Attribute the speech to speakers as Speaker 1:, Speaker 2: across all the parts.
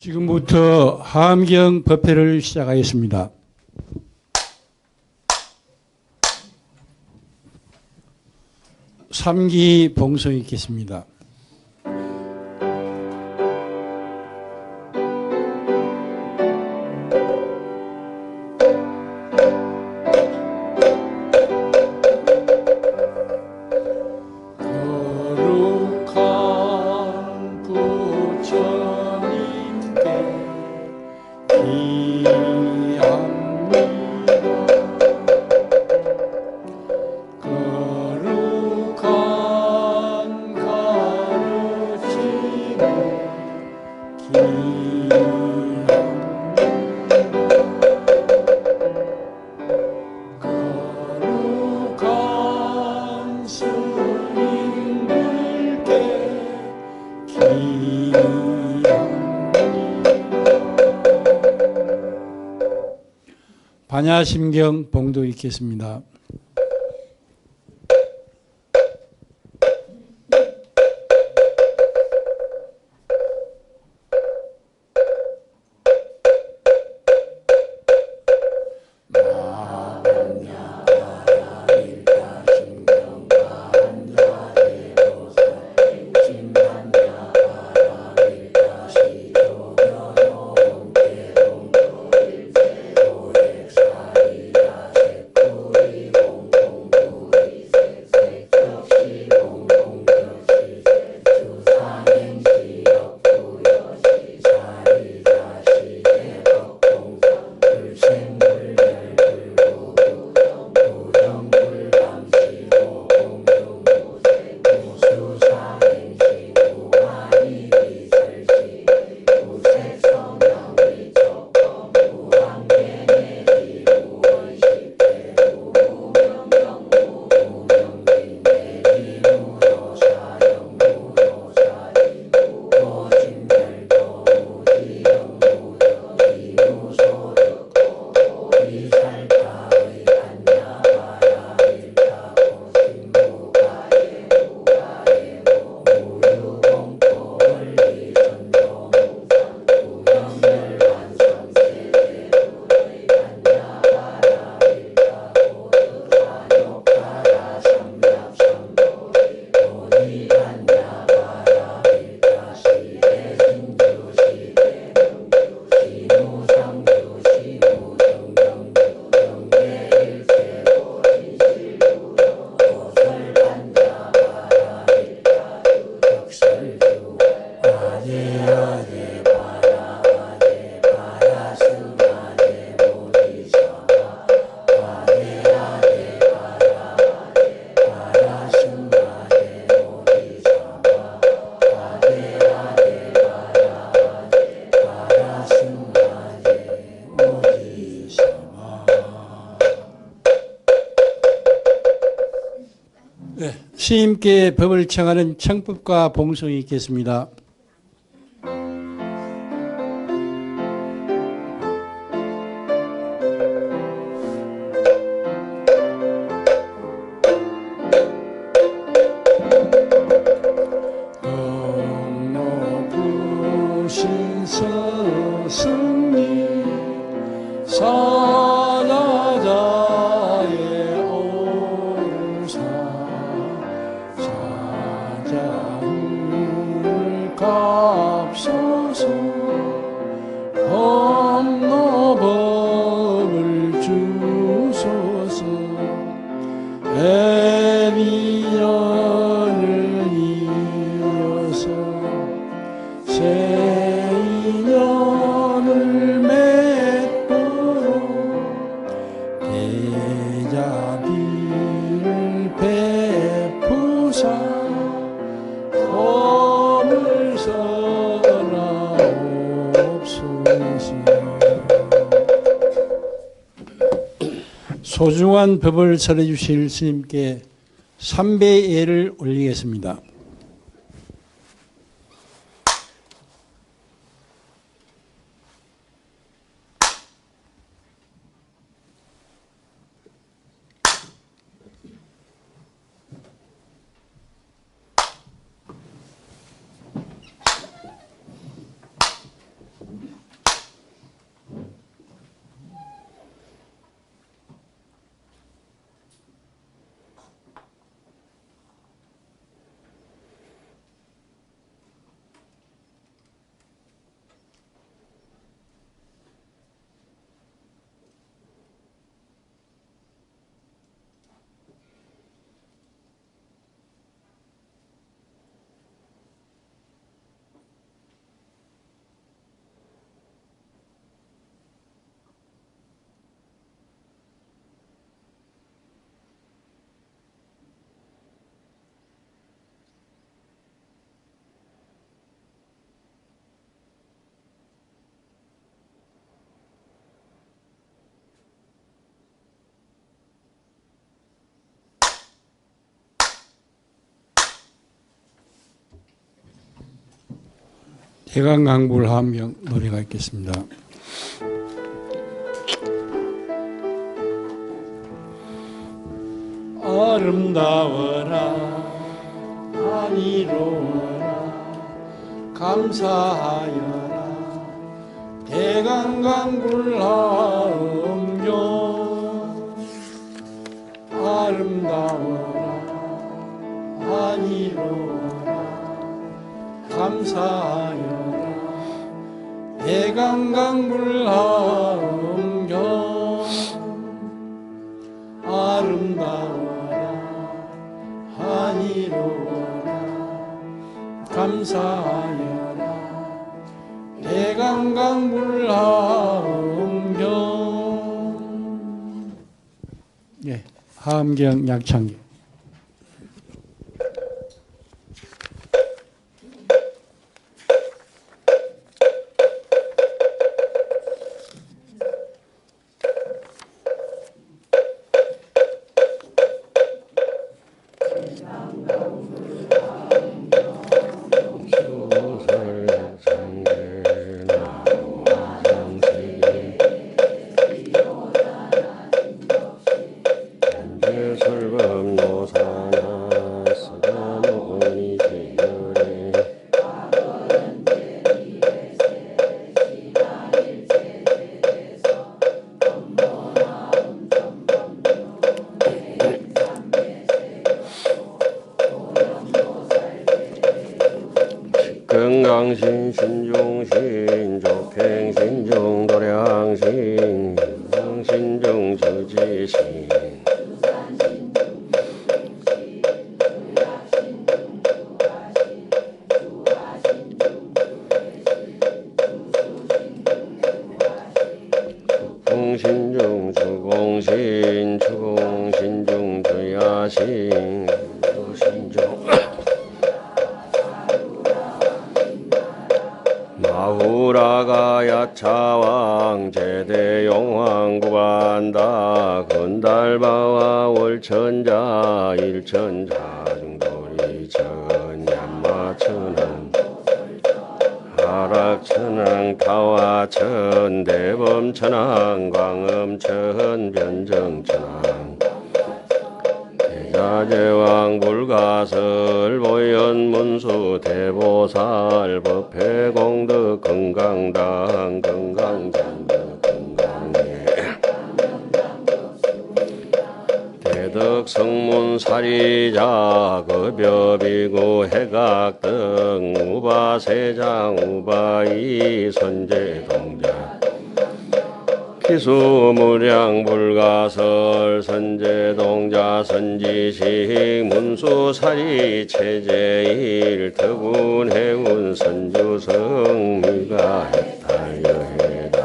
Speaker 1: 지금부터 하암경 법회를 시작하겠습니다. 삼기 봉송이 있겠습니다. 거룩한 부처님께 거룩한 가르침에 거룩한 스님들께 반야심경 봉도 있겠습니다. 스님께 법을 청하는 청법과 봉송이 있겠습니다. 높으신 스승님 사자자의 오르사 사자를 값소서 법노법을 주소서 애비연을 이어서 새 인연을 맺도록 대자비를 베푸사 법을 설하옵소서. 소중한 법을 설해 주실 스님께 삼배예를 올리겠습니다. 대강강불 하암경 노래가 있겠습니다. 아름다워라 안이로워라 감사하여라 대강강불 하암경 아름다워라 안이로워라 감사하여라 대강강불 하암경 아름다워라 한이로워라 감사하여라 대강강불 하암경. 예, 하암경 약창기.
Speaker 2: 건강신 신중신 조팽신중 도량신 신중 주지신 풍신중 주공신 주공신중 주야신 주신중 마후라가 야차왕 제대용왕 구반다 건달바와 월천자 일천자 중돌이 천얀마천왕 하락천왕 타화천 대범천왕 광음천 변정천왕 대자제왕 불가설 보현문수 대보살 법회공덕 건강당 건강장덕 건강예 대덕성문사리자 급여비구 해각등 우바세장 우바이 선제동자 기수무량 불가설 선제동자 선지식 문수사리 체제일特군해운 선주성 미가해탈여해다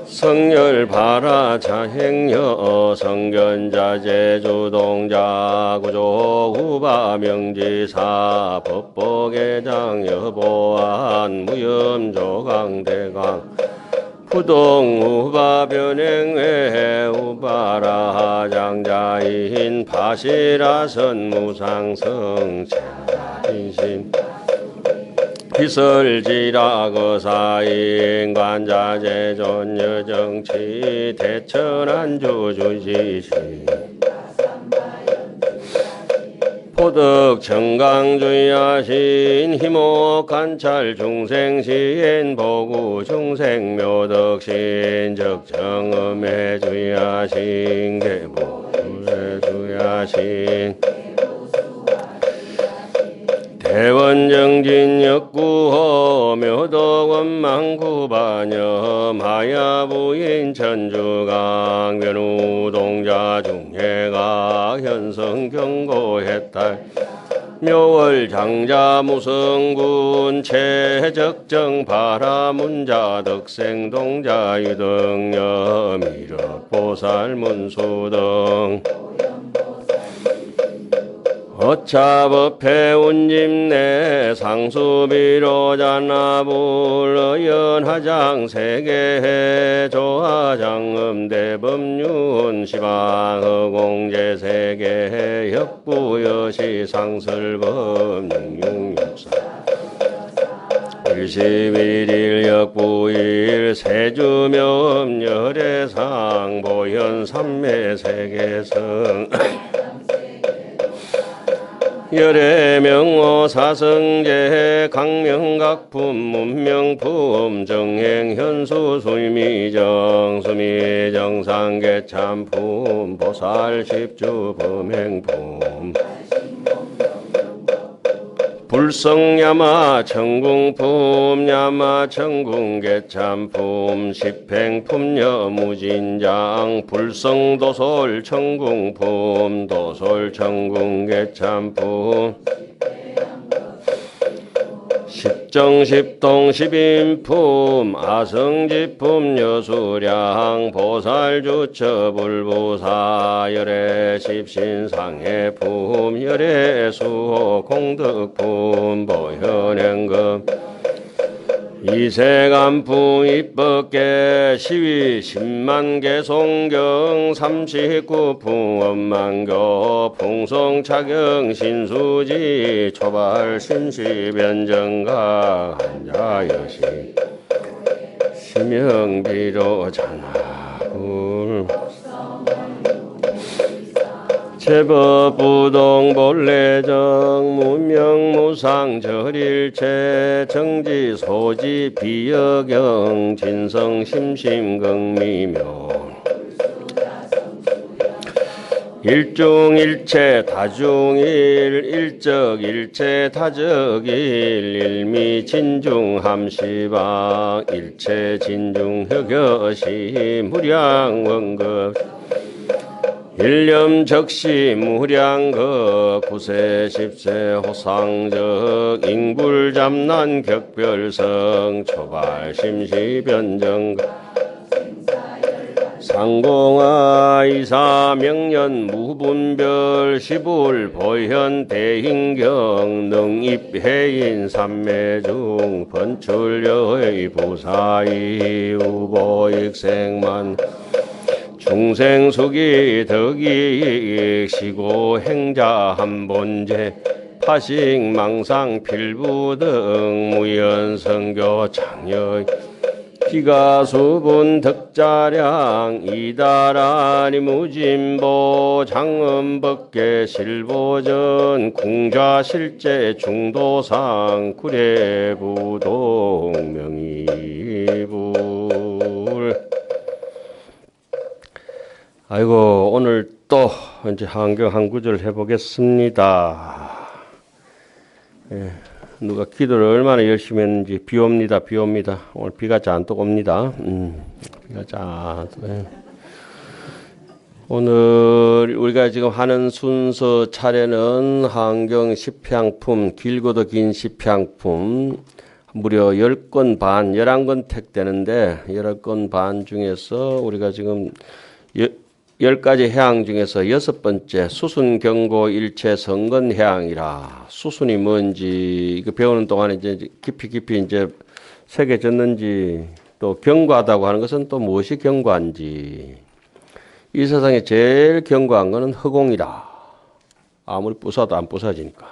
Speaker 2: 성열바라 자행여 성견자 제주동자 구조 후바 명지사 법보계장 여보안 무염조강대강 부동 후바 변행회 후바라 장자인 파시라선 무상성 체자빈신 비설지라 거사인 관자재존 여정치 대천안주 주지시 포덕 청강주야신 희목 관찰 중생시인 보구 중생묘덕신 적정음해 주야신 계보해 주야신 대원정진 역구호 묘덕원망구반여 마야부인 천주강 변우동자 중해가 현성경고해탈 묘월장자 무성군 최적정 바라문자 덕생동자 유등여 미륵보살문수등 어차법회 운집내 상수비로잔나불어연하장 세계해 조하장음대법륜 시방허공제세계해 역부여시 상설법 육육육사 일십일일 역부일 세주명 열애상 보현 삼매세계성 열애명호 사성제 강명각품 문명품 정행현수 수미정 수미정상계참품 보살십주 범행품 불성야마 천궁품 야마 천궁계참품 십행품녀 무진장 불성도솔 천궁품 도솔 천궁계참품 십정십동 십인품 아성지품 여수량 보살주처 불부사 열애 십신상해품 열애수호 공덕품 보현행금 이세간품 입법계 시위 10만개 송경 39품 원만교 풍성차경 신수지 초발 심시변정각 한자여시 심영비로 잔화불 제법부동 본래정 문명무상 절일체 정지소지 비여경 진성심심극미묘 일중일체 다중일 일적일체 다적일 일미진중함시방 일체진중흑여시 무량원급 일념적시 무량거 구세 십세 호상적 인굴잡난 격별성 초발심시변정 상공하 이사명년 무분별 시불 보현 대인경 능입해인 삼매중 번출여의 부사이 우보익생만 중생수기 덕이익 시고 행자 한본제 파식 망상 필부 등 무연성교 장여 기가수분 덕자량 이다라니 무진보 장엄법계 실보전 궁좌실제 중도상 구례부동 명의불 아이고 오늘 또 이제 한경 한 구절 해보겠습니다. 예, 누가 기도를 얼마나 열심히 했는지 비 옵니다. 오늘 비가 잔뜩 옵니다. 비가 잔뜩. 예. 오늘 우리가 지금 하는 순서 차례는 한경 십향품 길고도 긴 십향품 무려 10권 반 11권 택되는데 11권 반 중에서 우리가 지금 10가지 해양 중에서 6번째 수순 경고 일체 성건 해양이라 수순이 뭔지 이거 배우는 동안에 이제 깊이 이제 새겨졌는지 또 경과하다고 하는 것은 또 무엇이 경과인지 이 세상에 제일 경과한 것은 허공이다. 아무리 부숴도 안 부서지니까.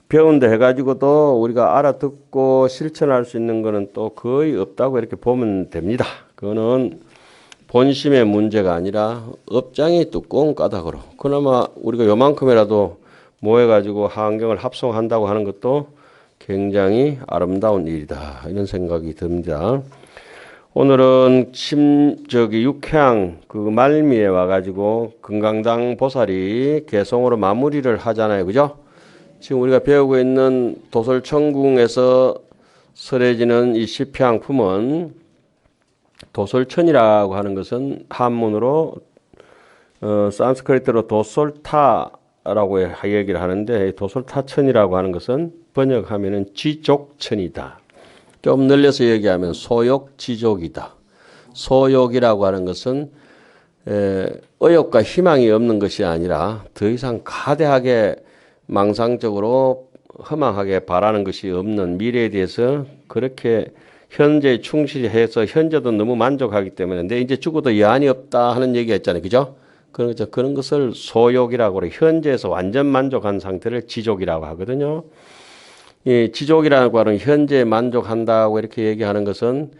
Speaker 2: 배운다 해가지고도 우리가 알아듣고 실천할 수 있는 것은 또 거의 없다고 이렇게 보면 됩니다. 그거는 본심의 문제가 아니라 업장이 두꺼운 까닭으로 그나마 우리가 요만큼이라도 모여가지고 한경을 합성한다고 하는 것도 굉장히 아름다운 일이다 이런 생각이 듭니다. 오늘은 육해양 그 말미에 와가지고 금강당 보살이 개송으로 마무리를 하잖아요, 그죠? 지금 우리가 배우고 있는 도솔천궁에서 설해지는 이 십향품은 도솔천이라고 하는 것은 한문으로 산스크리트로 도솔타라고 얘기를 하는데 도솔타천이라고 하는 것은 번역하면은 지족천이다. 좀 늘려서 얘기하면 소욕지족이다. 소욕이라고 하는 것은 의욕과 희망이 없는 것이 아니라 더 이상 가대하게 망상적으로 허망하게 바라는 것이 없는 미래에 대해서 그렇게 현재에 충실해서 현재도 너무 만족하기 때문에 내 이제 죽어도 여한이 없다 하는 얘기가 있잖아요. 그죠? 그런 것을 소욕이라고 그래요. 현재에서 완전 만족한 상태를 지족이라고 하거든요. 이 지족이라고 하는 현재에 만족한다고 이렇게 얘기하는 것은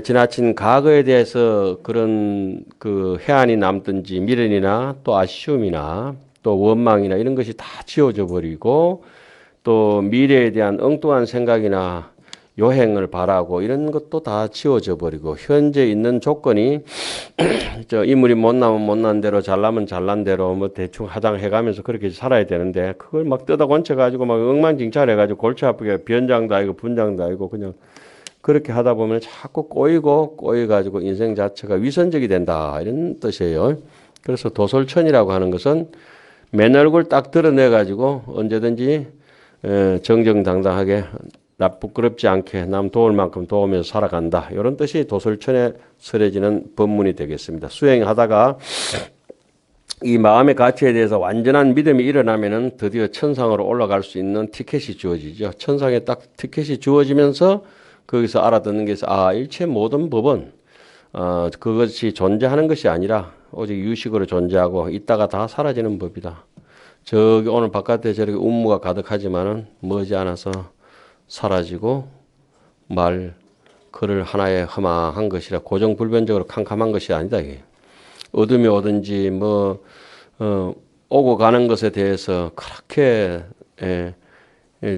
Speaker 2: 지나친 과거에 대해서 그런 그 해안이 남든지 미련이나 또 아쉬움이나 또 원망이나 이런 것이 다 지워져 버리고 또 미래에 대한 엉뚱한 생각이나 요행을 바라고 이런 것도 다 지워져 버리고 현재 있는 조건이 저 인물이 못나면 못난 대로 잘나면 잘난 대로 뭐 대충 하장해가면서 그렇게 살아야 되는데 그걸 막 뜯어 건쳐 가지고 막 엉망진창해 가지고 골치 아프게 변장도 아니고 분장도 아니고 그냥 그렇게 하다 보면 자꾸 꼬이고 꼬여가지고 인생 자체가 위선적이 된다 이런 뜻이에요. 그래서 도솔천이라고 하는 것은 맨 얼굴 딱 드러내가지고 언제든지 정정당당하게 나 부끄럽지 않게 남 도울 만큼 도우면서 살아간다. 이런 뜻이 도솔천에 설해지는 법문이 되겠습니다. 수행하다가 이 마음의 가치에 대해서 완전한 믿음이 일어나면은 드디어 천상으로 올라갈 수 있는 티켓이 주어지죠. 천상에 딱 티켓이 주어지면서 거기서 알아듣는 게 일체 모든 법은 그것이 존재하는 것이 아니라 오직 유식으로 존재하고 있다가 다 사라지는 법이다. 저기 오늘 바깥에 저렇게 운무가 가득하지만은 머지않아서 사라지고 그를 하나의 허망한 것이라 고정불변적으로 캄캄한 것이 아니다. 이게. 어둠이 오든지 오고 가는 것에 대해서 그렇게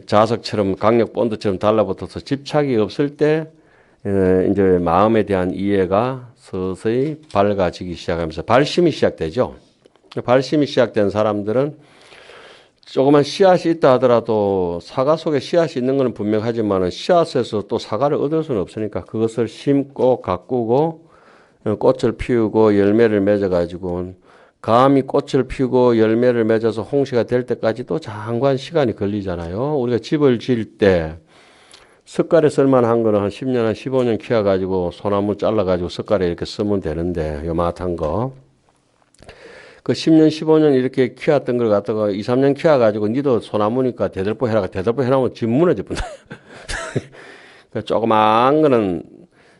Speaker 2: 자석처럼 강력 본드처럼 달라붙어서 집착이 없을 때 이제 마음에 대한 이해가 서서히 밝아지기 시작하면서 발심이 시작되죠. 발심이 시작된 사람들은 조그만 씨앗이 있다 하더라도 사과 속에 씨앗이 있는 것은 분명하지만 씨앗에서 또 사과를 얻을 수는 없으니까 그것을 심고 가꾸고 꽃을 피우고 열매를 맺어가지고 감히 꽃을 피우고 열매를 맺어서 홍시가 될 때까지도 장관 시간이 걸리잖아요. 우리가 집을 지을 때 석가래 쓸만한 거는 한 10년, 한 15년 키워가지고 소나무 잘라가지고 석가래 이렇게 쓰면 되는데 요만한 거. 그 10년, 15년 이렇게 키웠던 걸 갖다가 2, 3년 키워가지고 니도 소나무니까 대들보 해라. 대들보 해놓으면 집 무너져 본다. 조그만 거는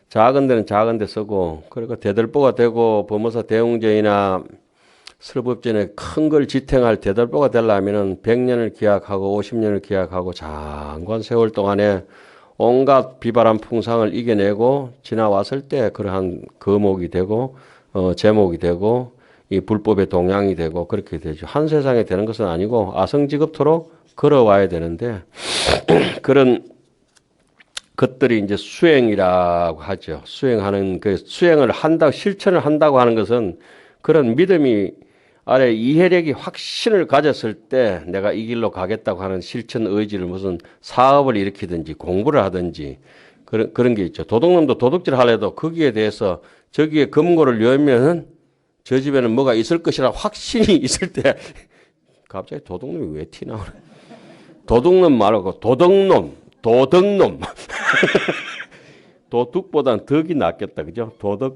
Speaker 2: 작은 데는 작은 데 쓰고 그러니까 대들보가 되고 법무사 대웅전이나 설법전에 큰 걸 지탱할 대들보가 되려면은 100년을 기약하고 50년을 기약하고 장관 세월 동안에 온갖 비바람 풍상을 이겨내고 지나왔을 때 그러한 거목이 되고 제목이 되고 이 불법의 동향이 되고 그렇게 되죠. 한 세상에 되는 것은 아니고 아성지급토록 걸어와야 되는데 그런 것들이 이제 수행이라고 하죠. 수행하는 수행을 한다 실천을 한다고 하는 것은 그런 믿음이 아래 이해력이 확신을 가졌을 때 내가 이 길로 가겠다고 하는 실천 의지를 무슨 사업을 일으키든지 공부를 하든지 그런 게 있죠. 도둑놈도 도둑질 하려도 거기에 대해서 저기에 금고를 열면은 저 집에는 뭐가 있을 것이라 확신이 있을 때 갑자기 도둑놈이 왜 티나오래? 도둑놈 말고 도덕놈. 도둑보다는 덕이 낫겠다. 그죠? 도덕.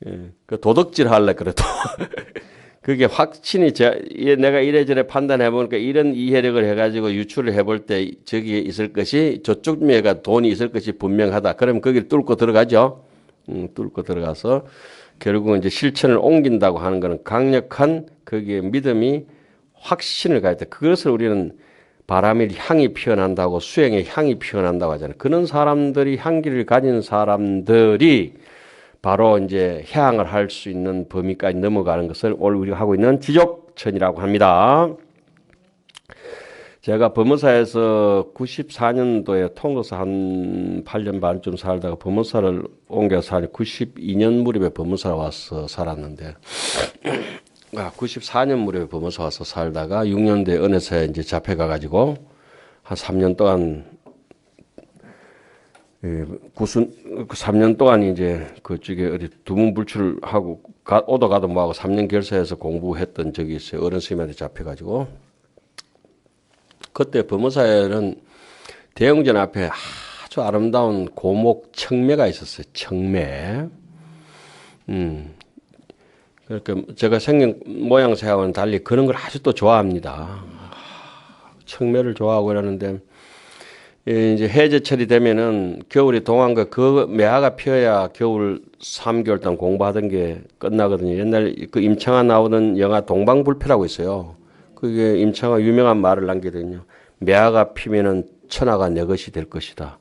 Speaker 2: 예, 그 도덕질 할래 그래도 그게 확신이 내가 이래저래 판단해 보니까 이런 이해력을 해가지고 유출을 해볼 때 저기에 있을 것이 저쪽 면에가 돈이 있을 것이 분명하다. 그러면 거기를 뚫고 들어가죠. 뚫고 들어가서 결국은 이제 실천을 옮긴다고 하는 것은 강력한 거기에 믿음이 확신을 가질 때 그것을 우리는 바람의 향이 피어난다고 수행의 향이 피어난다고 하잖아요. 그런 사람들이 향기를 가진 사람들이 바로 이제 해양을 할 수 있는 범위까지 넘어가는 것을 오늘 우리가 하고 있는 지족천이라고 합니다. 제가 법무사에서 94년도에 통도사 한 8년 반쯤 살다가 법무사를 옮겨서 한 92년 무렵에 법무사 와서 살았는데 94년 무렵에 법무사 와서 살다가 6년도에 은혜사에 이제 잡혀가가지고 한 3년 동안 3년 동안 이제 그쪽에 어디 두문불출하고 오도 가도 뭐하고 3년 결사해서 공부했던 적이 있어요. 어른 스님한테 잡혀가지고 그때 법무사에는 대웅전 앞에 아주 아름다운 고목 청매가 있었어요. 청매. 그러니까 제가 생긴 모양새하고는 달리 그런 걸 아주 또 좋아합니다. 청매를 좋아하고 이러는데 이제 해제철이 되면은 겨울이 동안 그 매화가 피어야 겨울 3개월 동안 공부하던 게 끝나거든요. 옛날 그 임창아 나오던 영화 동방불패라고 있어요. 그게 임창아 유명한 말을 남기거든요. 매화가 피면은 천하가 내 것이 될 것이다.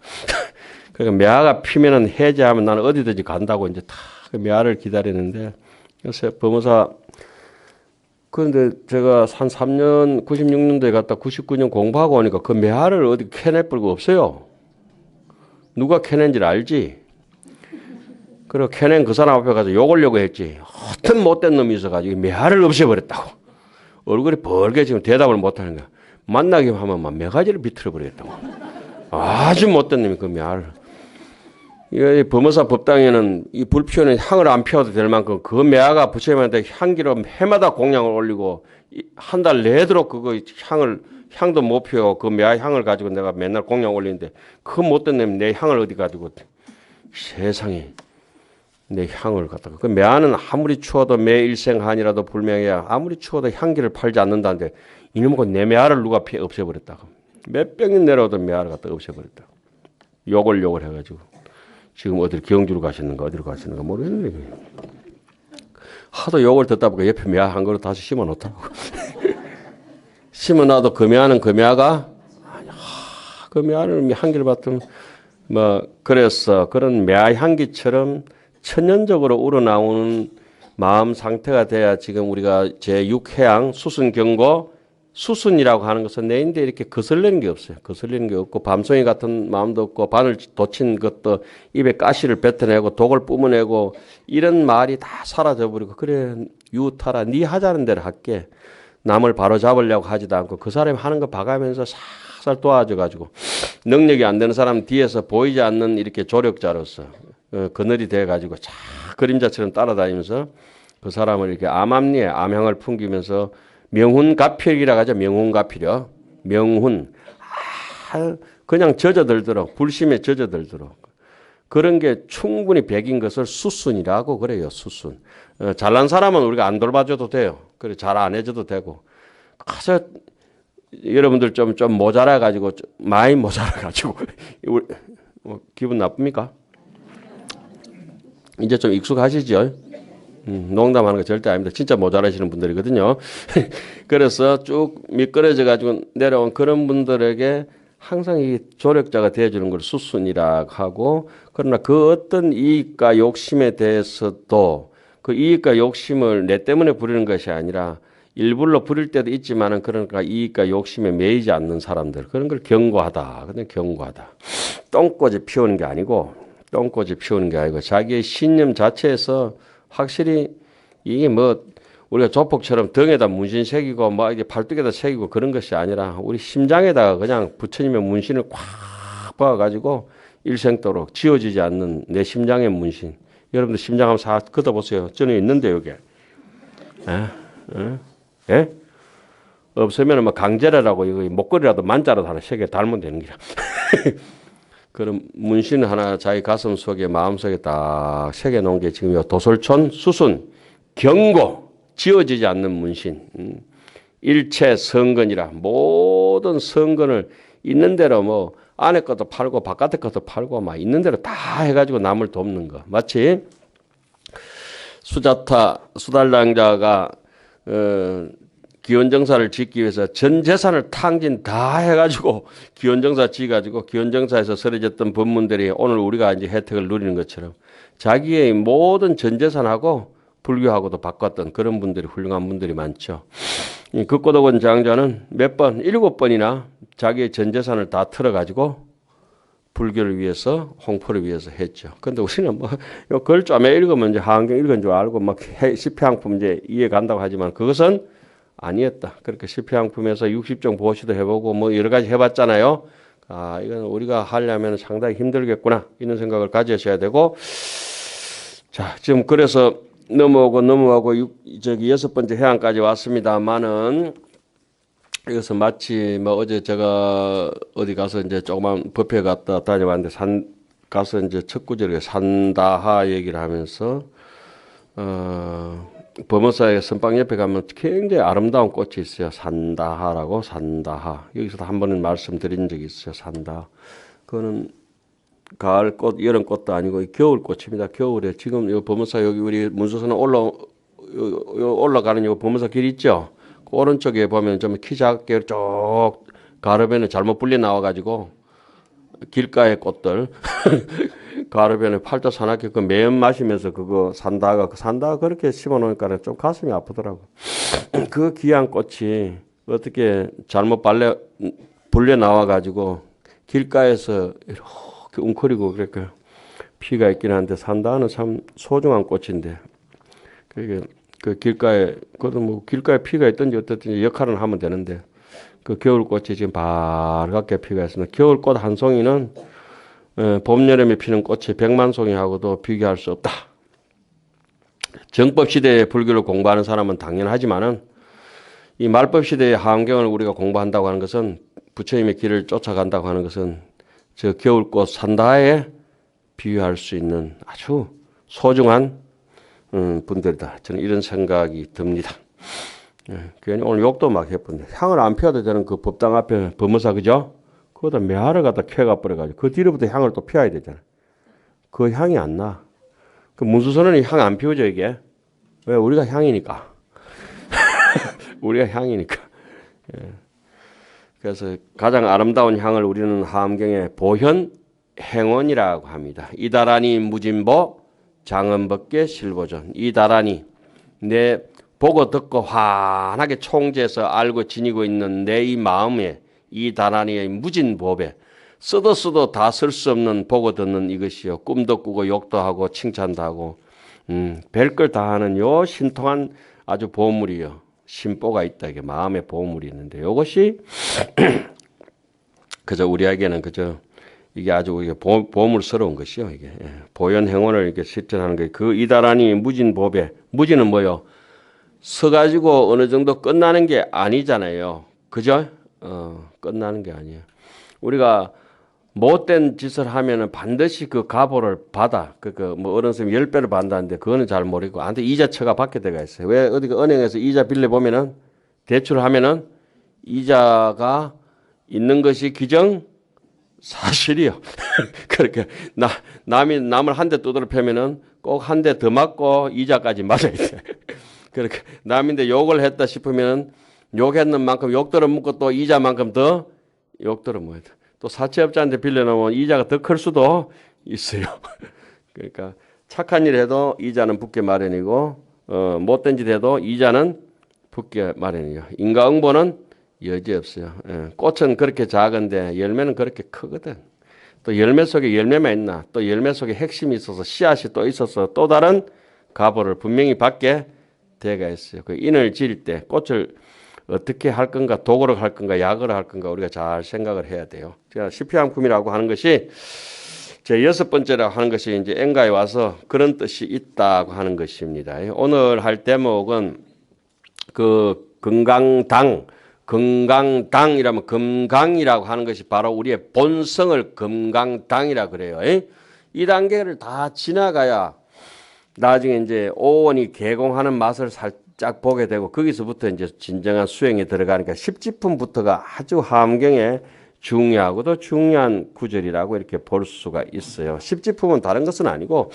Speaker 2: 그러니까 매화가 피면은 해제하면 나는 어디든지 간다고 이제 다 그 매화를 기다리는데 그래서 법무사 그런데 제가 한 3년 96년도에 갔다 99년 공부하고 오니까 그 매화를 어디 캐낼 거 없어요. 누가 캐낸지를 알지. 그리고 캐낸 그 사람 앞에 가서 욕하려고 했지. 어떤 못된 놈이 있어가지고 매화를 없애버렸다고. 얼굴이 벌게 지금 대답을 못하는 거야. 만나게 하면 막 매가지를 비틀어 버리겠다고. 아주 못된 놈이 그 매화를. 이 법무사 법당에는 이 불피우는 향을 안 피워도 될 만큼 그 매화가 부처님한테 향기로 해마다 공양을 올리고 한 달 내도록 그거 향도 못 피우고 그 매화 향을 가지고 내가 맨날 공양 올리는데 그 못된 놈이 내 향을 어디 가지고 세상에 내 향을 갖다가 그 매화는 아무리 추워도 매 일생한이라도 불명해야 아무리 추워도 향기를 팔지 않는다는데 이놈의 내 매화를 누가 없애버렸다고 몇 병이 내려오던 매화를 갖다 없애버렸다고 욕을 해가지고 지금 어디를 경주로 가시는가 어디로 가시는가 모르겠는데 하도 욕을 듣다 보니까 옆에 매화 한 그릇 다시 심어 놓더라고. 심어놔도 그 매화는 그 매화가 그 매화를 향기를 받던 뭐 그래서 그런 매화 향기처럼 천연적으로 우러나오는 마음 상태가 돼야 지금 우리가 제6해양 수순경고 수순이라고 하는 것은 내인데 이렇게 거슬리는 게 없어요. 거슬리는 게 없고 밤송이 같은 마음도 없고 바늘 돋친 것도 입에 가시를 뱉어내고 독을 뿜어내고 이런 말이 다 사라져버리고 그래 유타라 네 하자는 대로 할게. 남을 바로잡으려고 하지도 않고 그 사람이 하는 거 봐가면서 살살 도와줘가지고 능력이 안 되는 사람 뒤에서 보이지 않는 이렇게 조력자로서 그늘이 돼가지고 자 그림자처럼 따라다니면서 그 사람을 이렇게 암암리에 암향을 풍기면서 명훈가필이라고 하죠. 명훈가필이요. 명훈. 그냥 젖어들도록 불심에 젖어들도록 그런 게 충분히 백인 것을 수순이라고 그래요. 수순. 잘난 사람은 우리가 안 돌봐줘도 돼요. 그래 잘 안 해줘도 되고. 가서 여러분들 좀 모자라 가지고 많이 모자라 가지고 기분 나쁩니까? 이제 좀 익숙하시죠? 농담하는 거 절대 아닙니다. 진짜 모자라시는 분들이거든요. 그래서 쭉 미끄러져 가지고 내려온 그런 분들에게 항상 이 조력자가 되어주는 걸 수순이라고 하고 그러나 그 어떤 이익과 욕심에 대해서도 그 이익과 욕심을 내 때문에 부리는 것이 아니라 일부러 부릴 때도 있지만은 그러니까 이익과 욕심에 매이지 않는 사람들 그런 걸 경고하다. 근데 경고하다. 똥꼬지 피우는 게 아니고 자기의 신념 자체에서 확실히 이게 뭐 우리가 조폭처럼 등에다 문신 새기고 뭐 이게 팔뚝에다 새기고 그런 것이 아니라 우리 심장에다가 그냥 부처님의 문신을 꽉 박아가지고 일생도록 지워지지 않는 내 심장의 문신. 여러분들 심장 한번 싹 걷어보세요. 저는 있는데 여기. 예? 없으면 뭐 강제라고 이거 목걸이라도 만자라도 하나 새겨 달면 되는 기라. 그런 문신 하나 자기 가슴 속에 마음속에 딱 새겨 놓은 게 지금 도솔촌 수순 경고 지워지지 않는 문신 일체 성근이라 모든 성근을 있는 대로 뭐 안에 것도 팔고 바깥에 것도 팔고 막 있는 대로 다 해가지고 남을 돕는 거 마치 수달랑자가 기원정사를 짓기 위해서 전 재산을 탕진 다 해가지고 기원정사 지어가지고 기원정사에서 쓰러졌던 법문들이 오늘 우리가 이제 혜택을 누리는 것처럼 자기의 모든 전 재산하고 불교하고도 바꿨던 그런 분들이 훌륭한 분들이 많죠. 극고덕원 장자는 몇 번, 7번이나 자기의 전 재산을 다 털어가지고 불교를 위해서 홍포를 위해서 했죠. 그런데 우리는 뭐 글 좀 읽으면 이제 하안경 읽은 줄 알고 막 시패양품 이제 이해 간다고 하지만 그것은 아니었다. 그렇게 시패양품에서 60종 보시도 해보고 뭐 여러 가지 해봤잖아요. 아, 이건 우리가 하려면 상당히 힘들겠구나. 이런 생각을 가지셔야 되고. 자, 지금 그래서 넘어가고 저기 6번째 해안까지 왔습니다만은 이것은 마치 뭐 어제 제가 어디 가서 이제 조그만 법회 갔다 다녀왔는데 가서 이제 첫 구절에 산다하 얘기를 하면서 범어사의 선방 옆에 가면 굉장히 아름다운 꽃이 있어요. 산다하라고 산다하. 여기서도 한 번은 말씀드린 적이 있어요. 산다. 그거는 가을 꽃, 여름 꽃도 아니고 겨울 꽃입니다. 겨울에 지금 이 범어사 여기 우리 문수선은 올라가는 이 범어사 길 있죠. 그 오른쪽에 보면 좀 키 작게 쭉 가로변에 잘못 불려 나와가지고 길가의 꽃들 가로변에 팔자 사납게 그 매연 마시면서 그거 산다가 그렇게 심어놓으니까 좀 가슴이 아프더라고. 그 귀한 꽃이 어떻게 잘못 불려 나와가지고 길가에서 이렇게 웅크리고 그렇게 피가 있긴 한데 산다는 참 소중한 꽃인데 그게 그 길가에 그것도 뭐 길가에 피가 있든지 어떻든지 역할은 하면 되는데 그 겨울꽃이 지금 발갛게 피가 있습니다. 겨울꽃 한 송이는 봄, 여름에 피는 꽃이 100만 송이하고도 비교할 수 없다. 정법 시대의 불교를 공부하는 사람은 당연하지만은 이 말법 시대의 하안경을 우리가 공부한다고 하는 것은 부처님의 길을 쫓아간다고 하는 것은 저 겨울꽃 산다에 비유할 수 있는 아주 소중한 분들이다. 저는 이런 생각이 듭니다. 괜히 오늘 욕도 막 해본데 향을 안 피워도 되는 그 법당 앞에 범어사 그죠? 그거다 매화를 갖다 캐가 버려가지고 그 뒤로부터 향을 또 피워야 되잖아. 그 향이 안 나. 그 문수선언이 향 안 피우죠 이게. 왜? 우리가 향이니까. 우리가 향이니까. 예. 그래서 가장 아름다운 향을 우리는 하암경에 보현 행원이라고 합니다. 이다라니 무진보 장엄법계 실보전. 이다라니 내 보고 듣고 환하게 총재해서 알고 지니고 있는 내 이 마음에 이 다라니의 무진법에 써도 다 쓸 수 없는 보고 듣는 이것이요. 꿈도 꾸고 욕도 하고 칭찬도 하고 별걸 다 하는 요 신통한 아주 보물이요. 심보가 있다. 이게 마음의 보물이 있는데 이것이 그저 우리에게는 그저 이게 아주 이게 보물스러운 것이요. 이게 보현행원을 이렇게 실천하는 게 그 이다라니 무진법에 무진은 뭐요? 서가지고 어느 정도 끝나는 게 아니잖아요. 그죠? 끝나는 게 아니에요. 우리가 못된 짓을 하면은 반드시 그 가보를 받아. 뭐 어른 선생님 10배를 받는다는데 그거는 잘 모르고. 한테 이자처가 받게 돼가 있어요. 왜 어디가 은행에서 이자 빌려 보면은 대출하면은 이자가 있는 것이 기정 사실이요. 그렇게 남을 한 대 두드려 패면은 꼭 한 대 더 맞고 이자까지 맞아야 돼. 그렇게 남인데 욕을 했다 싶으면 욕했는 만큼 욕 들어먹고 또 이자만큼 더 욕 들어먹어야 돼. 또 사채업자한테 빌려놓으면 이자가 더 클 수도 있어요. 그러니까 착한 일 해도 이자는 붙게 마련이고 못된 짓 해도 이자는 붙게 마련이에요. 인과응보는 여지없어요. 꽃은 그렇게 작은데 열매는 그렇게 크거든. 또 열매 속에 열매만 있나 또 열매 속에 핵심이 있어서 씨앗이 또 있어서 또 다른 가보를 분명히 받게 되가 있어요. 그 인을 지을 때 꽃을 어떻게 할 건가, 독으로 할 건가, 약으로 할 건가 우리가 잘 생각을 해야 돼요. 제가 시피양품이라고 하는 것이 제 6번째라고 하는 것이 이제 엔가에 와서 그런 뜻이 있다고 하는 것입니다. 오늘 할 대목은 그 건강당이라면 건강이라고 하는 것이 바로 우리의 본성을 건강당이라 그래요. 이 단계를 다 지나가야 나중에 이제 오온이 개공하는 맛을 살짝 보게 되고 거기서부터 이제 진정한 수행에 들어가니까 십지품부터가 아주 하암경에 중요하고도 중요한 구절이라고 이렇게 볼 수가 있어요. 십지품은 다른 것은 아니고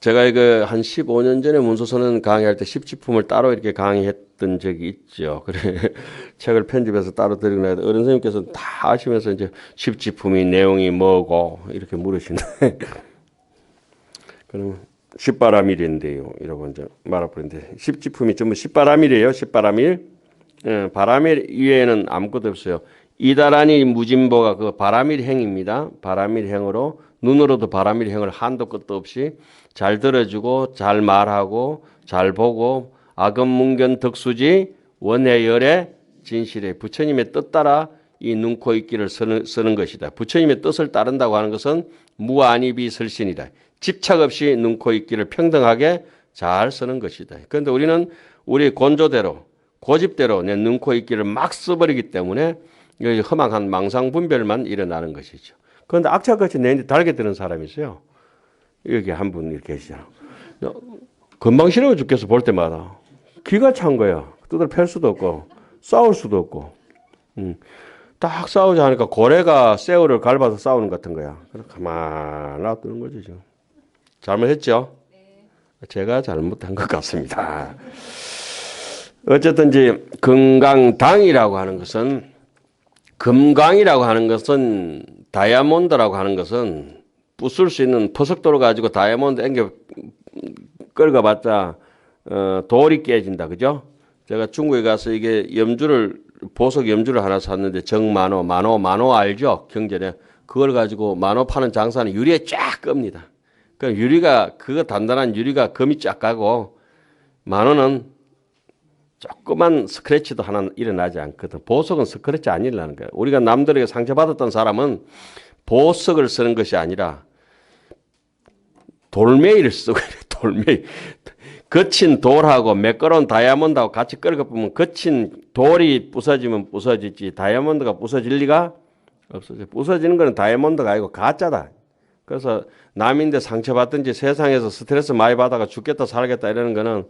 Speaker 2: 제가 이거 한 15년 전에 문서선언 강의할 때 십지품을 따로 이렇게 강의했던 적이 있죠. 그래 책을 편집해서 따로 드리고 나서 어른 선생님께서 다 아시면서 이제 십지품이 내용이 뭐고 이렇게 물으시는데 그럼 십바라밀인데요. 이러고 이제 말아버리는데 십지품이 전부 십바라밀이에요. 십바라밀. 바라밀 이외에는 아무것도 없어요. 이다라니 무진보가 그 바라밀 행입니다. 바라밀 행으로 눈으로도 바라밀 행을 한도 끝도 없이 잘 들어주고 잘 말하고 잘 보고 아금문견 덕수지 원해열의 진실에 부처님의 뜻 따라 이 눈, 코, 입기를 쓰는 것이다. 부처님의 뜻을 따른다고 하는 것은 무안입이 설신이다. 집착 없이 눈, 코, 입기를 평등하게 잘 쓰는 것이다. 그런데 우리는 우리 곤조대로 고집대로 내 눈, 코, 입기를 막 써버리기 때문에 험악한 망상분별만 일어나는 것이죠. 그런데 악착같이 내한테 달게 되는 사람이 있어요. 여기 한 분 이렇게 계시잖아. 금방 싫어 죽겠어 볼 때마다. 기가 찬 거야. 뜯어 팰 수도 없고 싸울 수도 없고. 딱 싸우자 하니까 고래가 새우를 갈아서 싸우는 것 같은 거야. 그래서 가만 놔두는 거죠. 지금. 잘못했죠? 네. 제가 잘못한 것 같습니다. 어쨌든 이제 금강당이라고 하는 것은 금강이라고 하는 것은 다이아몬드라고 하는 것은 부술 수 있는 포석돌을 가지고 다이아몬드 앵겨 긁어봤자 돌이 깨진다, 그죠? 제가 중국에 가서 이게 보석 염주를 하나 샀는데 만호 알죠? 경전에 그걸 가지고 만호 파는 장사는 유리에 쫙 끕니다. 그 유리가 그거 단단한 유리가 금이 쫙 가고 만호는 조그만 스크래치도 하나 일어나지 않거든. 보석은 스크래치 안 일어나는 거야. 우리가 남들에게 상처받았던 사람은 보석을 쓰는 것이 아니라 돌멩이를 쓰고 돌멩이. 거친 돌하고 매끄러운 다이아몬드하고 같이 끓여보면 거친 돌이 부서지면 부서지지 다이아몬드가 부서질 리가 없어져. 부서지는 거는 다이아몬드가 아니고 가짜다. 그래서 남인데 상처받든지 세상에서 스트레스 많이 받아가 죽겠다 살겠다 이러는 거는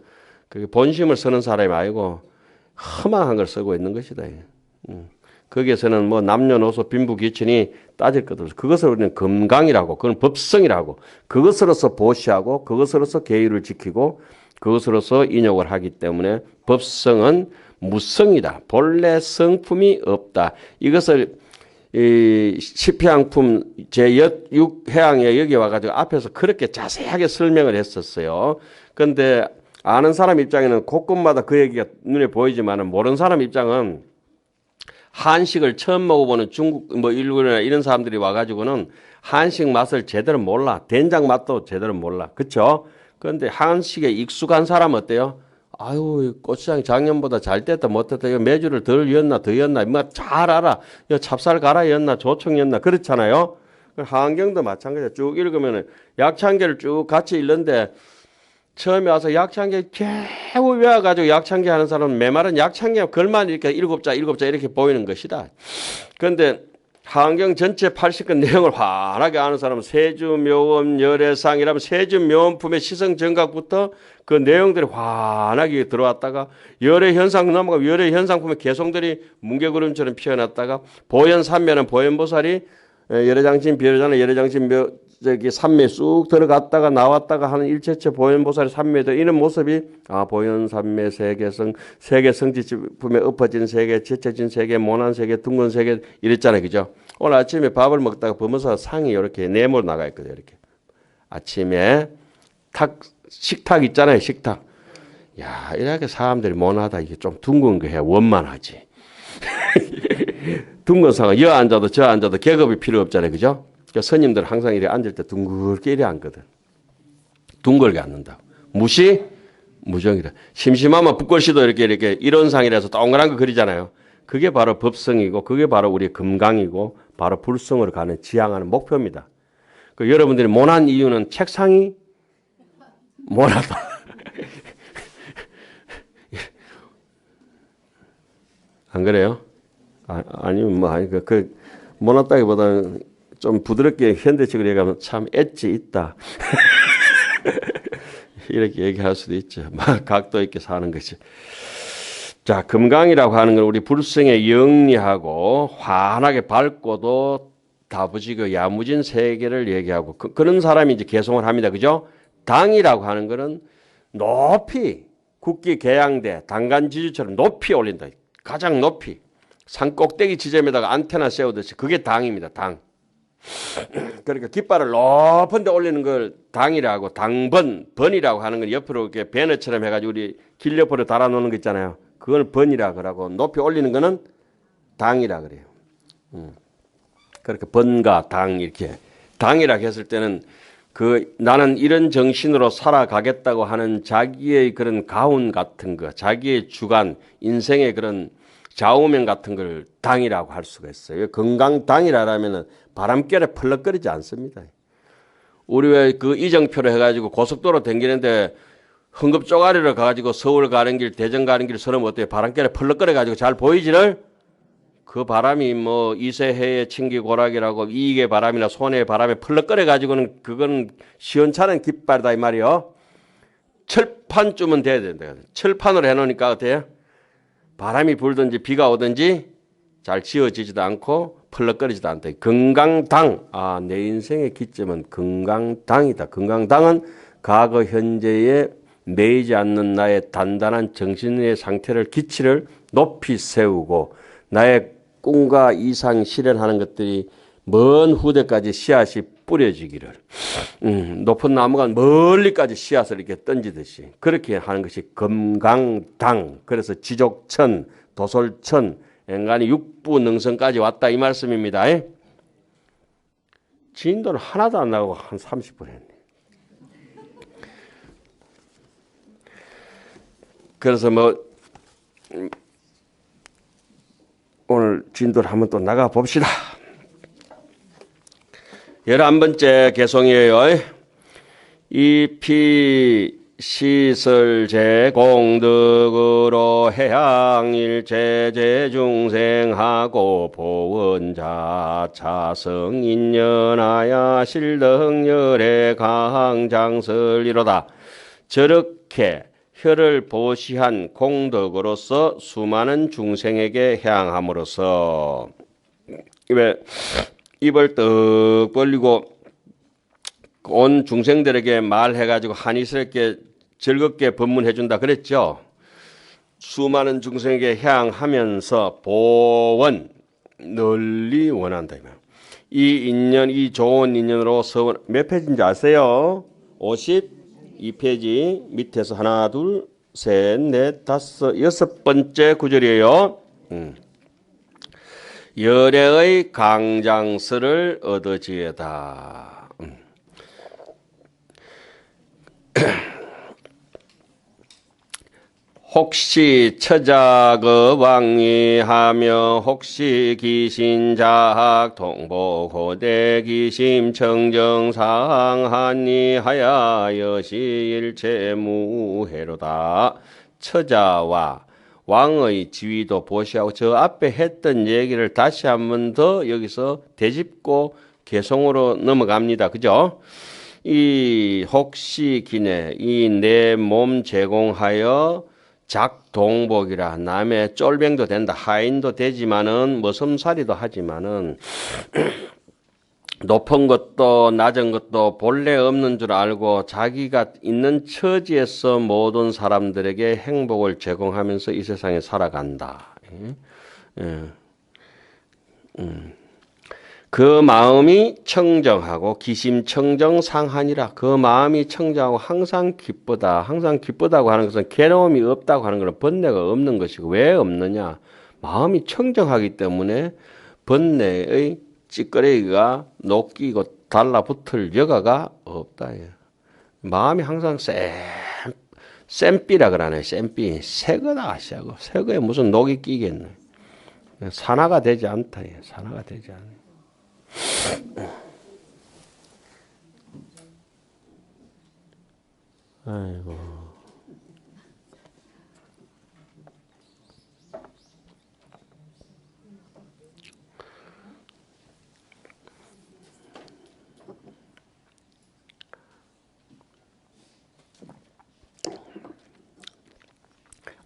Speaker 2: 그게 본심을 쓰는 사람이 아니고 허망한 걸 쓰고 있는 것이다. 거기에서는 뭐 남녀노소 빈부귀천이 따질 것 없어. 그것을 우리는 금강이라고, 그건 법성이라고, 그것으로서 보시하고, 그것으로서 계율을 지키고, 그것으로서 인욕을 하기 때문에 법성은 무성이다. 본래 성품이 없다. 이것을 이 시피항품 제6해양에 여기 와가지고 앞에서 그렇게 자세하게 설명을 했었어요. 그런데 아는 사람 입장에는 곳곳마다 그 얘기가 눈에 보이지만 모르는 사람 입장은 한식을 처음 먹어보는 중국, 일본이나 이런 사람들이 와가지고는 한식 맛을 제대로 몰라. 된장 맛도 제대로 몰라. 그쵸? 그런데 한식에 익숙한 사람 어때요? 아유, 고추장이 작년보다 잘 됐다, 못됐다. 이거 매주를 덜 이었나, 더 이었나. 잘 알아. 이거 찹쌀 갈아 이었나, 조청 이었나. 그렇잖아요? 한경도 마찬가지야. 쭉 읽으면 약창계를 쭉 같이 읽는데 처음에 와서 약창계 겨우 외워가지고 약창계 하는 사람은 메마른 약창계 글만 이렇게 일곱 자 이렇게 보이는 것이다. 그런데 한경 전체 80권 내용을 환하게 아는 사람은 세주묘음 열애상이라면 세주묘음품의 시성정각부터 그 내용들이 환하게 들어왔다가 열애현상 넘어가고 열애현상품의 개성들이 뭉게구름처럼 피어났다가 보현산면은 보현보살이 열애장신 비열자는 열애장신 산매에 쑥 들어갔다가 나왔다가 하는 일체체 보현보살의 산매들 이런 모습이 보현산매 세계성 세계성지품에 엎어진 세계 지쳐진 세계 모난 세계 둥근 세계 이랬잖아요, 그죠? 오늘 아침에 밥을 먹다가 범어사 상이 이렇게 네모로 나가 있거든요. 이렇게 아침에 식탁 있잖아요, 식탁. 야, 이렇게 사람들이 모나다 이게 좀 둥근 거 해 원만하지. 둥근 상은 여 앉아도 저 앉아도 계급이 필요 없잖아요, 그죠? 그러니까 스님들 항상 이렇게 앉을 때 둥글게 이렇게 앉거든. 둥글게 앉는다. 무정이다. 심심하면 붓글씨도 이렇게 이론상이라서 동그란 거 그리잖아요. 그게 바로 법성이고 그게 바로 우리의 금강이고 바로 불성으로 가는 지향하는 목표입니다. 그 여러분들이 모난 이유는 책상이 모나다. 안 그래요? 아니면 모났다기보다는 좀 부드럽게 현대식으로 얘기하면 참 엣지 있다. 이렇게 얘기할 수도 있죠. 막 각도 있게 사는 것이. 자, 금강이라고 하는 건 우리 불성에 영리하고 환하게 밝고도 다부지고 야무진 세계를 얘기하고 그런 사람이 이제 개송을 합니다. 그죠? 당이라고 하는 거는 높이 국기 개양대 당간지주처럼 높이 올린다. 가장 높이 산 꼭대기 지점에다가 안테나 세우듯이 그게 당입니다. 당. 그러니까 깃발을 높은 데 올리는 걸 당이라고 번이라고 하는 건 옆으로 이렇게 배너처럼 해가지고 우리 길 옆으로 달아놓는 거 있잖아요. 그걸 번이라 그러고 높이 올리는 거는 당이라 그래요. 그렇게 번과 당 이렇게 당이라 했을 때는 나는 이런 정신으로 살아가겠다고 하는 자기의 그런 가훈 같은 거, 자기의 주관, 인생의 그런 좌우명 같은 걸 당이라고 할 수가 있어요. 건강당이라면은 바람결에 펄럭거리지 않습니다. 우리 왜 그 이정표로 해가지고 고속도로 댕기는데 흥급 쪼가리로 가가지고 서울 가는 길, 대전 가는 길 서는 어때요? 바람결에 펄럭거려가지고 잘 보이지를? 그 바람이 이세해의 친기고락이라고 이익의 바람이나 손해의 바람에 펄럭거려가지고는 그건 시원찮은 깃발이다 이 말이요. 철판쯤은 돼야 된다. 철판으로 해놓으니까 어때요? 바람이 불든지 비가 오든지 잘 지어지지도 않고 펄럭거리지도 않다. 건강당. 내 인생의 기점은 건강당이다. 건강당은 과거 현재의 매이지 않는 나의 단단한 정신의 상태를 기치를 높이 세우고 나의 꿈과 이상 실현하는 것들이 먼 후대까지 씨앗이 뿌려지기를 높은 나무가 멀리까지 씨앗을 이렇게 던지듯이 그렇게 하는 것이 금강당 그래서 지족천 도솔천 인간이 육부 능선까지 왔다 이 말씀입니다. 진도는 하나도 안 나가고 한 30분 했네. 그래서 오늘 진도를 한번 또 나가 봅시다. 11번째 개송이에요. 이피 시설 제공덕으로 해양일체 제중생하고 보원자 차성인연하야 실덕열의 강장설이로다. 저렇게 혀를 보시한 공덕으로서 수많은 중생에게 향함으로써 입을 떡 벌리고 온 중생들에게 말해가지고 한이스럽게 즐겁게 법문해준다 그랬죠. 수많은 중생에게 향하면서 보원 널리 원한다. 이 인연, 이 좋은 인연으로 서원 몇 페이지인지 아세요? 52페이지 밑에서 하나, 둘, 셋, 넷, 다섯, 여섯 번째 구절이에요. 열애의 강장설을 얻어지에다. 혹시 처자그 왕리하며 혹시 기신자학 통보고대 기심 청정상하니 여시 일체 무해로다. 처자와 왕의 지위도 보시하고 저 앞에 했던 얘기를 다시 한 번 더 여기서 되짚고 개송으로 넘어갑니다. 그죠? 이 혹시 기내 이 내 몸 제공하여 작동복이라 남의 쫄병도 된다. 하인도 되지만은 머슴살이도 하지만은 높은 것도 낮은 것도 본래 없는 줄 알고 자기가 있는 처지에서 모든 사람들에게 행복을 제공하면서 이 세상에 살아간다. 그 마음이 청정하고 기심청정상하니라. 그 마음이 청정하고 항상 기쁘다. 항상 기쁘다고 하는 것은 괴로움이 없다고 하는 것은 번뇌가 없는 것이고 왜 없느냐. 마음이 청정하기 때문에 번뇌의 찌꺼레기가 녹이고 달라붙을 여가가 없다. 마음이 항상 쌤삐라 그러네. 쌤삐. 새거다. 새거. 새거에 무슨 녹이 끼겠네. 산화가 되지 않다. 산화가 되지 않아. 아이고.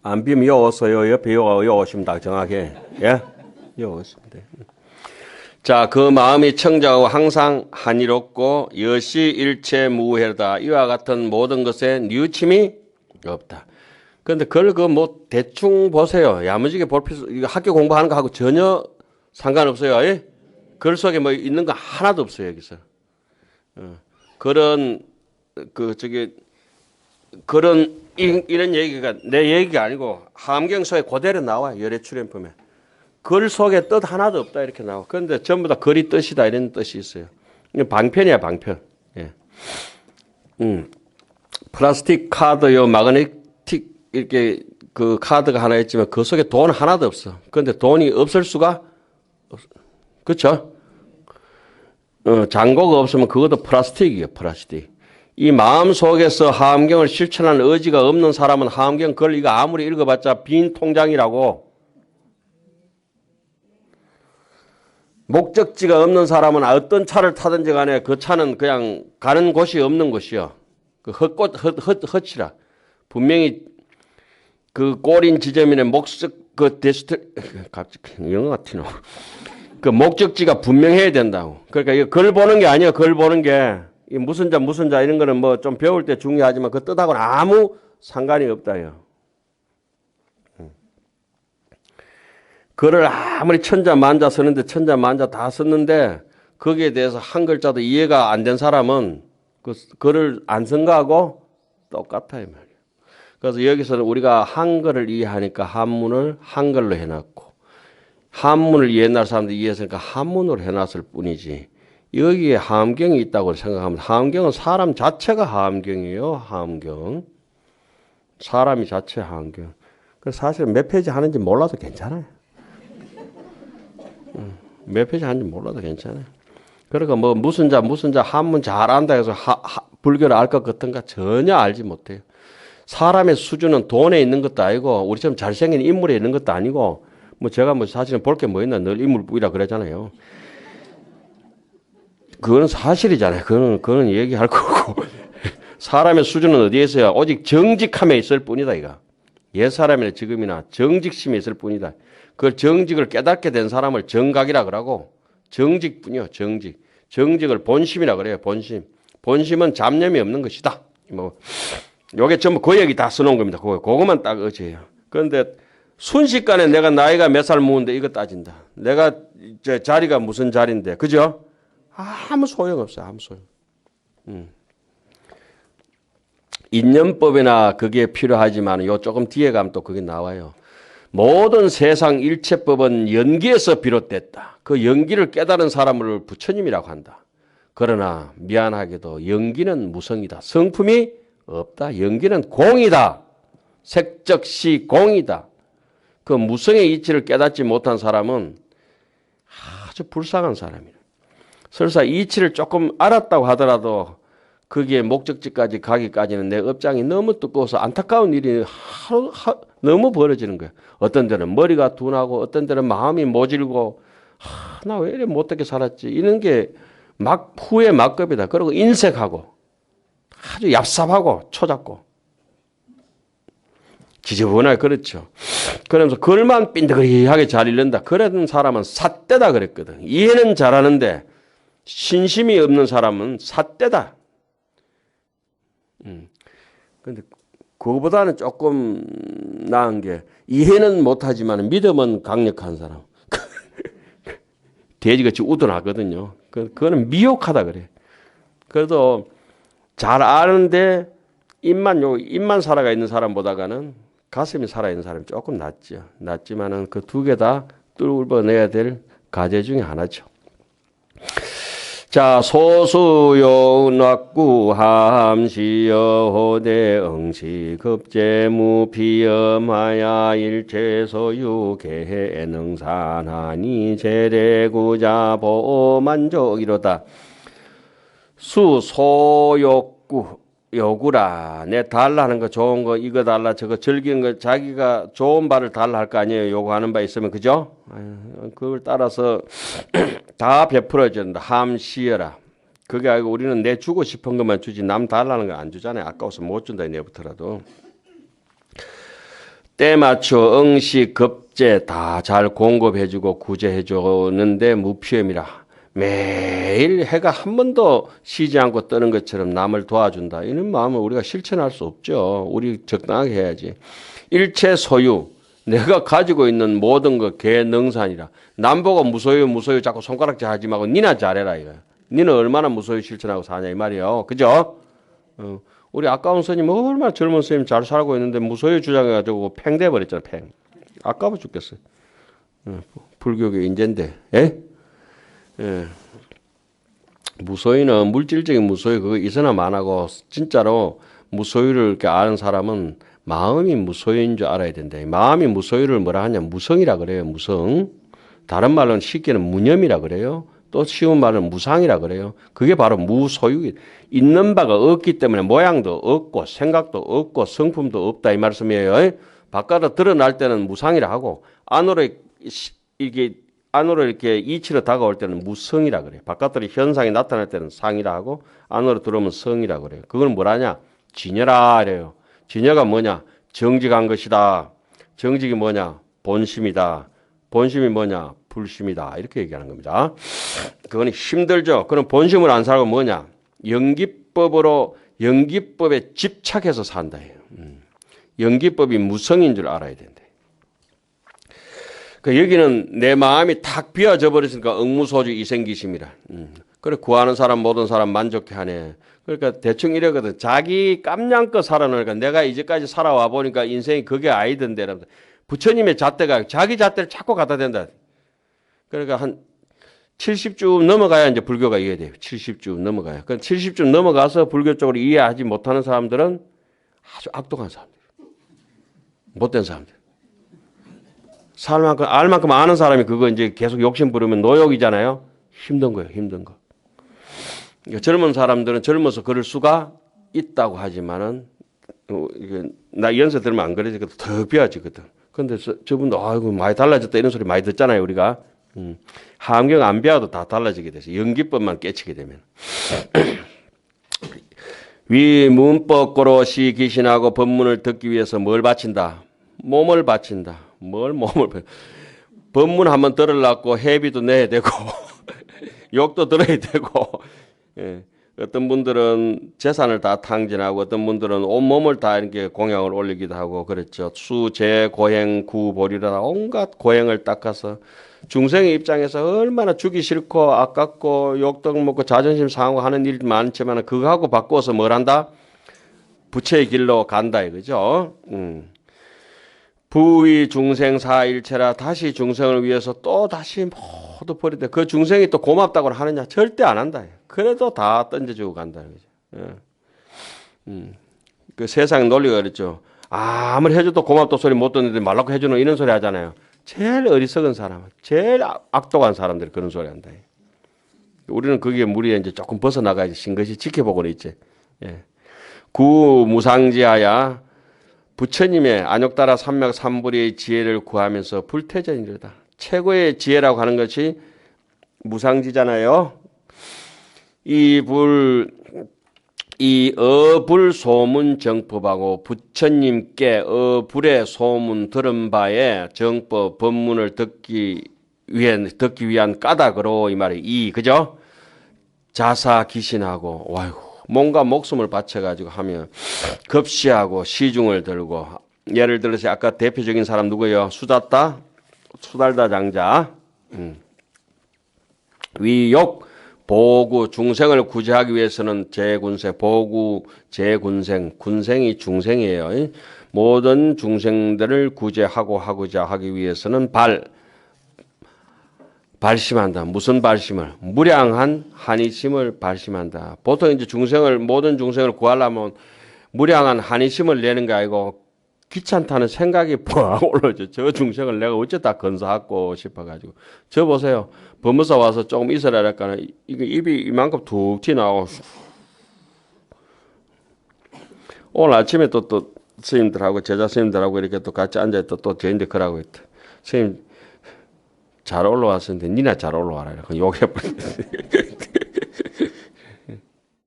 Speaker 2: 안 비면 요 오세요. 옆에 요 오시면 다 정확해. 예? 요 오시면 돼. 자, 그 마음이 청정하고 항상 한이롭고 여시 일체 무해다. 이와 같은 모든 것에 뉘우침이 없다. 그런데 그걸 대충 보세요. 야무지게 볼 필요, 학교 공부하는 거하고 전혀 상관없어요. 예? 글 속에 있는 거 하나도 없어요, 여기서. 그런 이런 얘기가 내 얘기가 아니고 함경서에 그대로 나와요. 열애출연품에. 글 속에 뜻 하나도 없다 이렇게 나와. 그런데 전부 다 글이 뜻이다 이런 뜻이 있어요. 방편이야 방편. 예. 플라스틱 카드요 마그네틱 이렇게 그 카드가 하나 있지만 그 속에 돈 하나도 없어. 그런데 돈이 없을 수가 없어. 그렇죠? 잔고가 없으면 그것도 플라스틱이에요. 플라스틱. 이 마음 속에서 하엄경을 실천하는 의지가 없는 사람은 하엄경 글 이거 아무리 읽어봤자 빈 통장이라고. 목적지가 없는 사람은 어떤 차를 타든지 간에 그 차는 그냥 가는 곳이 없는 곳이요. 그 헛이라. 분명히 그 꼬린 지점이네 갑자기 영어가 튀노. 그 목적지가 분명해야 된다고. 그러니까 이거 글 보는 게 아니에요. 글 보는 게. 무슨 자 이런 거는 좀 배울 때 중요하지만 그 뜻하고는 아무 상관이 없다요. 글을 아무리 천자만자 쓰는데 천자만자 다 썼는데 거기에 대해서 한 글자도 이해가 안 된 사람은 그 글을 안 쓴 거하고 똑같아요. 그래서 여기서는 우리가 한글을 이해하니까 한문을 한글로 해놨고 한문을 이해할 사람들이 이해했으니까 한문으로 해놨을 뿐이지 여기에 하엄경이 있다고 생각하면 하엄경은 사람 자체가 하엄경이에요. 하엄경. 사람이 자체 하엄경. 그래서 사실 몇 페이지 하는지 몰라도 괜찮아요. 몇 페이지 하는지 몰라도 괜찮아요. 그러니까 뭐 무슨 자 한문 잘 안다 해서 불교를 알 것 같은가 전혀 알지 못해요. 사람의 수준은 돈에 있는 것도 아니고 우리처럼 잘생긴 인물에 있는 것도 아니고 뭐 제가 뭐 사실은 볼 게 뭐 있나 늘 인물뿐이라 그러잖아요. 그거는 사실이잖아요. 그거는 얘기할 거고 사람의 수준은 어디에 있어요? 오직 정직함에 있을 뿐이다 이거. 옛사람이나 지금이나 정직심에 있을 뿐이다. 그 정직을 깨닫게 된 사람을 정각이라 그러고 정직뿐이요. 정직. 정직을 본심이라 그래요. 본심. 본심은 잡념이 없는 것이다. 뭐 요게 전부 그 얘기 다 써놓은 겁니다. 그거만 딱 어제예요. 그런데 순식간에 내가 나이가 몇 살 먹는데 이거 따진다. 내가 제 자리가 무슨 자리인데, 그죠? 아무 소용 없어요. 아무 소용. 인연법이나 그게 필요하지만 요 조금 뒤에 가면 또 그게 나와요. 모든 세상 일체법은 연기에서 비롯됐다. 그 연기를 깨달은 사람을 부처님이라고 한다. 그러나 미안하게도 연기는 무성이다. 성품이 없다. 연기는 공이다. 색적시 공이다. 그 무성의 이치를 깨닫지 못한 사람은 아주 불쌍한 사람이다. 설사 이치를 조금 알았다고 하더라도 거기에 목적지까지 가기까지는 내 업장이 너무 두꺼워서 안타까운 일이 너무 벌어지는 거야. 어떤 데는 머리가 둔하고 어떤 데는 마음이 모질고 나 왜 이래 못되게 살았지. 이런 게 막 후회 막급이다. 그리고 인색하고 아주 얍삽하고 초잡고 지저분하게 그렇죠. 그러면서 글만 빈득하게 잘 읽는다. 그런 사람은 삿대다 그랬거든. 이해는 잘하는데 신심이 없는 사람은 삿대다. 근데 그거보다는 조금 나은 게 이해는 못하지만 믿음은 강력한 사람. 돼지같이 우둔하거든요. 그거는 미혹하다 그래. 그래도 잘 아는데 입만 살아가 있는 사람보다는 가슴이 살아있는 사람이 조금 낫죠. 낫지만은 그 두 개 다 뚫어내야 될 과제 중에 하나죠. 자, 소수요 낙구 함시여 호대 응시 급제무 비엄하야 일체소유 개능산하니 제대구자 보만족이로다. 수소욕구 요구라. 내 달라 하는 거 좋은 거 이거 달라 저거 즐기는 거 자기가 좋은 바를 달라 할 거 아니에요. 요구하는 바 있으면 그죠? 그걸 따라서 다 베풀어야 된다. 함시여라. 그게 아니고 우리는 내 주고 싶은 것만 주지 남 달라는 거 안 주잖아요. 아까워서 못 준다 내부터라도. 때 맞춰 응시 급제 다 잘 공급해주고 구제해주는데 무피함이라. 매일 해가 한 번도 쉬지 않고 뜨는 것처럼 남을 도와준다. 이런 마음을 우리가 실천할 수 없죠. 우리 적당하게 해야지. 일체 소유. 내가 가지고 있는 모든 거 개능산이라. 남 보고 무소유 자꾸 손가락질 하지 말고 니나 잘해라 이거. 니는 얼마나 무소유 실천하고 사냐 이 말이에요. 그죠? 우리 아까운 스님 얼마나 젊은 스님 잘 살고 있는데 무소유 주장해가지고 팽돼 버렸잖아. 팽. 아까워 죽겠어요. 불교계 인재인데. 예? 예. 무소유는 물질적인 무소유 그거 있으나 마나고 진짜로 무소유를 이렇게 아는 사람은 마음이 무소유인 줄 알아야 된다. 마음이 무소유를 뭐라 하냐 무성이라 그래요. 무성. 다른 말로는 쉽게는 무념이라 그래요. 또 쉬운 말은 무상이라 그래요. 그게 바로 무소유. 있는 바가 없기 때문에 모양도 없고 생각도 없고 성품도 없다 이 말씀이에요. 바깥으로 드러날 때는 무상이라 하고 안으로 이렇게 이치로 다가올 때는 무성이라 그래요. 바깥으로 현상이 나타날 때는 상이라 하고 안으로 들어오면 성이라 그래요. 그건 뭐라냐? 진여라 그래요. 진여가 뭐냐? 정직한 것이다. 정직이 뭐냐? 본심이다. 본심이 뭐냐? 불심이다. 이렇게 얘기하는 겁니다. 그건 힘들죠. 그럼 본심을 안 살고 뭐냐? 연기법에 집착해서 산다. 연기법이 무성인 줄 알아야 된대. 그 여기는 내 마음이 탁 비어져 버렸으니까 응무소주 이생기심이라. 그래 구하는 사람 모든 사람 만족해 하네. 그러니까 대충 이러거든. 자기 깜냥껏 살아놓으니까 내가 이제까지 살아와 보니까 인생이 그게 아니던데. 부처님의 잣대가 자기 잣대를 자꾸 갖다 댄다. 그러니까 한 70쯤 넘어가야 이제 불교가 이해돼요. 70쯤 넘어가야. 그 70쯤 넘어가서 불교 쪽으로 이해하지 못하는 사람들은 아주 악독한 사람들. 못된 사람들. 알 만큼 아는 사람이 그거 이제 계속 욕심 부르면 노욕이잖아요. 힘든 거예요. 힘든 거. 그러니까 젊은 사람들은 젊어서 그럴 수가 있다고 하지만은 나 연세 들으면 안 그러지. 더 비어지거든. 근데 저분도 아이고 많이 달라졌다 이런 소리 많이 듣잖아요. 우리가. 함경 안 배워도 다 달라지게 돼서 연기법만 깨치게 되면 위문법고로 시 기신하고 법문을 듣기 위해서 뭘 바친다? 몸을 바친다. 뭘 몸을 법문 한번 들으려고 회비도 내야 되고 욕도 들어야 되고 예. 어떤 분들은 재산을 다 탕진하고 어떤 분들은 온몸을 다 이렇게 공양을 올리기도 하고 그랬죠. 수재 고행 구보리라 온갖 고행을 닦아서 중생의 입장에서 얼마나 주기 싫고 아깝고 욕도 먹고 자존심 상하고 하는 일 많지만 그거하고 바꾸어서 뭘 한다? 부처의 길로 간다 이거죠. 부위 중생 사일체라 다시 중생을 위해서 또 다시 모두 버리되 그 중생이 또 고맙다고 하느냐? 절대 안 한다. 그래도 다 던져주고 간다. 그 세상 논리가 그랬죠. 아무리 해줘도 고맙다 소리 못 듣는데 말라고 해주는 이런 소리 하잖아요. 제일 어리석은 사람, 제일 악독한 사람들이 그런 소리 한다. 우리는 거기에 무리에 이제 조금 벗어나가야지 신것이 지켜보고는 있지. 예. 구무상지하야 부처님의 안욕따라 삼맥 삼불의 지혜를 구하면서 불태전이다. 최고의 지혜라고 하는 것이 무상지잖아요. 이 어불 소문 정법하고 부처님께 어불의 소문 들은 바에 정법 법문을 듣기 위한 까닭으로 이 말이 그죠? 자사 기신하고 와이고 몸과 목숨을 바쳐가지고 하면 급시하고 시중을 들고 예를 들어서 아까 대표적인 사람 누구예요? 수달다 장자. 위욕 보구 중생을 구제하기 위해서는 제군생 보구 제군생 군생이 중생이에요. 모든 중생들을 구제하고자 하기 위해서는 발심한다. 무슨 발심을? 무량한 한이심을 발심한다. 보통 이제 모든 중생을 구하려면 무량한 한이심을 내는 게 아니고 귀찮다는 생각이 팍 올라오죠. 저 중생을 내가 어쩌다 건사하고 싶어가지고. 저 보세요. 법무사 와서 조금 있어라 할까나 이거 입이 이만큼 툭 튀나오고. 오늘 아침에 또 스님들하고 제자 스님들하고 이렇게 또 같이 앉아있다 또 저인데 그러고 있다. 스님 잘 올라왔었는데 니나 잘 올라와라. 욕해버렸어.